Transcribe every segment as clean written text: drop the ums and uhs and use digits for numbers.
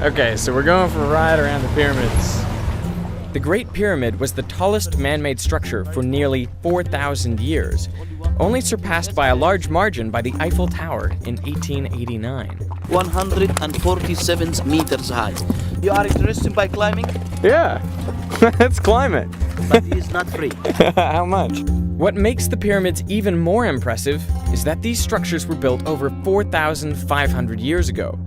Okay, so we're going for a ride around the pyramids. The Great Pyramid was the tallest man-made structure for nearly 4,000 years, only surpassed by a large margin by the Eiffel Tower in 1889. 147 meters high. You are interested by climbing? Yeah, let's climb it. But it is not free. How much? What makes the pyramids even more impressive is that these structures were built over 4,500 years ago,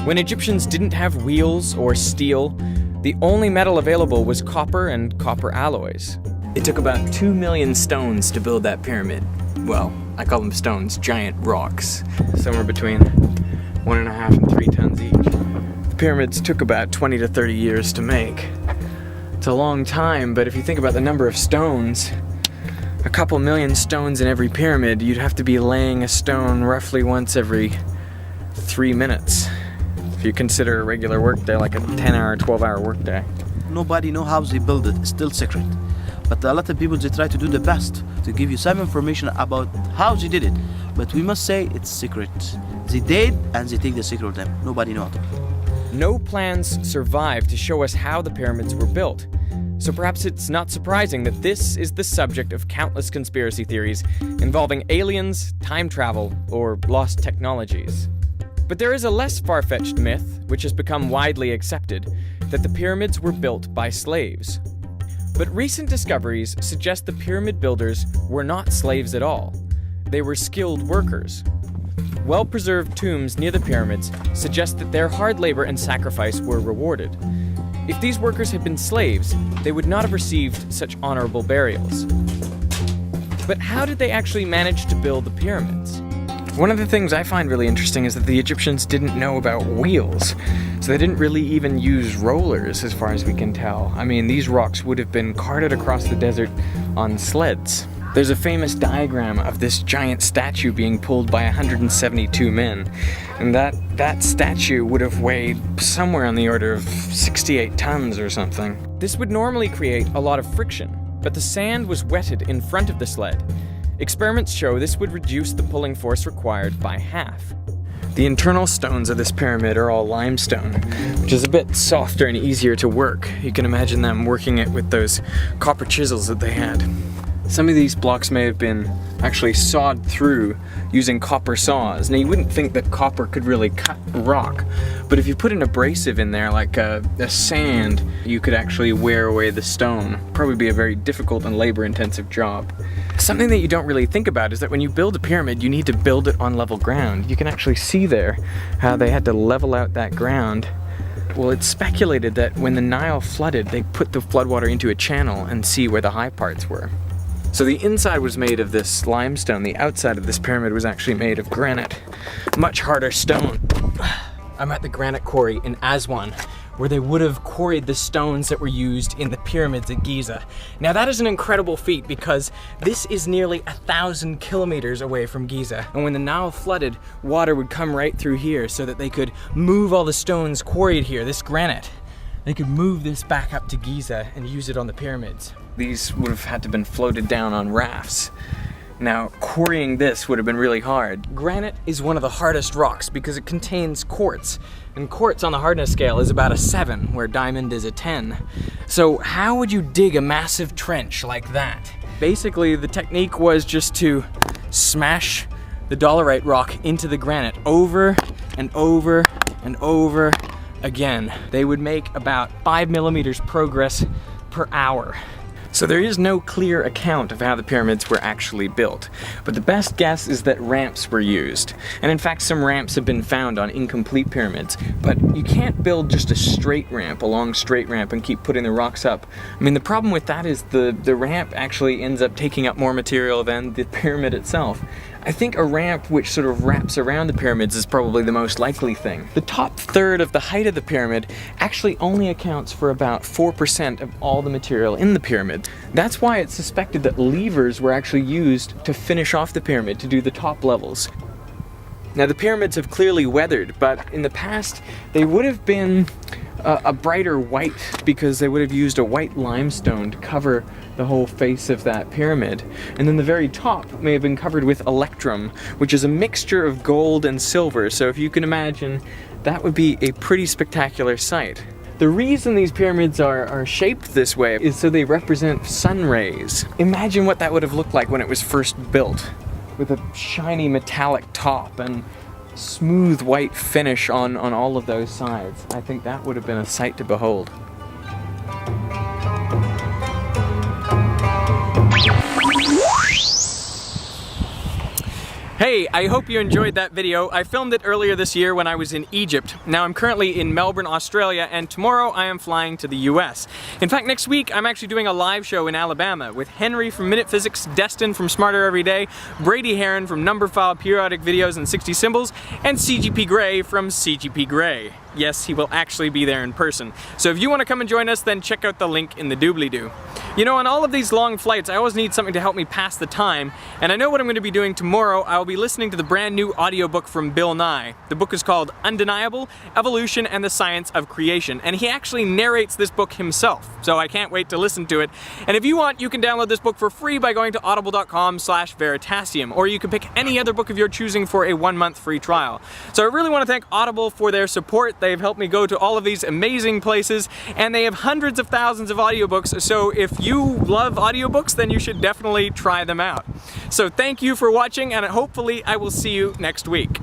when Egyptians didn't have wheels or steel. The only metal available was copper and copper alloys. It took about 2 million stones to build that pyramid. Well, I call them stones, giant rocks. Somewhere between 1.5 and 3 tons each. The pyramids took about 20 to 30 years to make. It's a long time, but if you think about the number of stones, a couple million stones in every pyramid, you'd have to be laying a stone roughly once every 3 minutes. If you consider a regular workday like a 10-hour, 12-hour workday. Nobody know how they build it. It's still secret. But a lot of people, they try to do the best to give you some information about how they did it. But we must say it's secret. They did, and they take the secret with them. Nobody knows. No plans survived to show us how the pyramids were built. So perhaps it's not surprising that this is the subject of countless conspiracy theories involving aliens, time travel, or lost technologies. But there is a less far-fetched myth, which has become widely accepted, that the pyramids were built by slaves. But recent discoveries suggest the pyramid builders were not slaves at all. They were skilled workers. Well-preserved tombs near the pyramids suggest that their hard labor and sacrifice were rewarded. If these workers had been slaves, they would not have received such honorable burials. But how did they actually manage to build the pyramids? One of the things I find really interesting is that the Egyptians didn't know about wheels, so they didn't really even use rollers as far as we can tell. I mean, these rocks would have been carted across the desert on sleds. There's a famous diagram of this giant statue being pulled by 172 men, and that statue would have weighed somewhere on the order of 68 tons or something. This would normally create a lot of friction, but the sand was wetted in front of the sled. Experiments show this would reduce the pulling force required by half. The internal stones of this pyramid are all limestone, which is a bit softer and easier to work. You can imagine them working it with those copper chisels that they had. Some of these blocks may have been actually sawed through using copper saws. Now you wouldn't think that copper could really cut rock, but if you put an abrasive in there like a sand, you could actually wear away the stone. Probably be a very difficult and labor-intensive job. Something that you don't really think about is that when you build a pyramid, you need to build it on level ground. You can actually see there how they had to level out that ground. Well, it's speculated that when the Nile flooded, they put the floodwater into a channel and see where the high parts were. So the inside was made of this limestone. The outside of this pyramid was actually made of granite. Much harder stone. I'm at the granite quarry in Aswan, where they would have quarried the stones that were used in the pyramids at Giza. Now that is an incredible feat because this is nearly 1,000 kilometers away from Giza. And when the Nile flooded, water would come right through here so that they could move all the stones quarried here, this granite. They could move this back up to Giza and use it on the pyramids. These would have had to been floated down on rafts. Now, quarrying this would have been really hard. Granite is one of the hardest rocks because it contains quartz, and quartz on the hardness scale is about a 7, where diamond is a 10. So how would you dig a massive trench like that? Basically, the technique was just to smash the dolerite rock into the granite over and over and over again. They would make about 5 millimeters progress per hour. So there is no clear account of how the pyramids were actually built, but the best guess is that ramps were used. And in fact, some ramps have been found on incomplete pyramids, but you can't build just a straight ramp, a long straight ramp, and keep putting the rocks up. I mean, the problem with that is the ramp actually ends up taking up more material than the pyramid itself. I think a ramp which sort of wraps around the pyramids is probably the most likely thing. The top third of the height of the pyramid actually only accounts for about 4% of all the material in the pyramid. That's why it's suspected that levers were actually used to finish off the pyramid, to do the top levels. Now the pyramids have clearly weathered, but in the past they would have been a brighter white because they would have used a white limestone to cover the whole face of that pyramid. And then the very top may have been covered with electrum, which is a mixture of gold and silver. So if you can imagine, that would be a pretty spectacular sight. The reason these pyramids are shaped this way is so they represent sun rays. Imagine what that would have looked like when it was first built, with a shiny metallic top and smooth white finish on all of those sides. I think that would have been a sight to behold. Hey, I hope you enjoyed that video. I filmed it earlier this year when I was in Egypt. Now I'm currently in Melbourne, Australia, and tomorrow I am flying to the US. In fact, next week I'm actually doing a live show in Alabama with Henry from Minute Physics, Destin from Smarter Every Day, Brady Heron from Numberphile Periodic Videos and 60 Symbols, and CGP Grey from CGP Grey. Yes, he will actually be there in person. So if you want to come and join us, then check out the link in the doobly-doo. You know, on all of these long flights, I always need something to help me pass the time, and I know what I'm going to be doing tomorrow. I'll be listening to the brand new audiobook from Bill Nye. The book is called Undeniable: Evolution and the Science of Creation, and he actually narrates this book himself, so I can't wait to listen to it. And if you want, you can download this book for free by going to audible.com/Veritasium, or you can pick any other book of your choosing for a 1-month free trial. So I really want to thank Audible for their support. They've helped me go to all of these amazing places, and they have hundreds of thousands of audiobooks, so if you love audiobooks, then you should definitely try them out. So thank you for watching, and hopefully I will see you next week.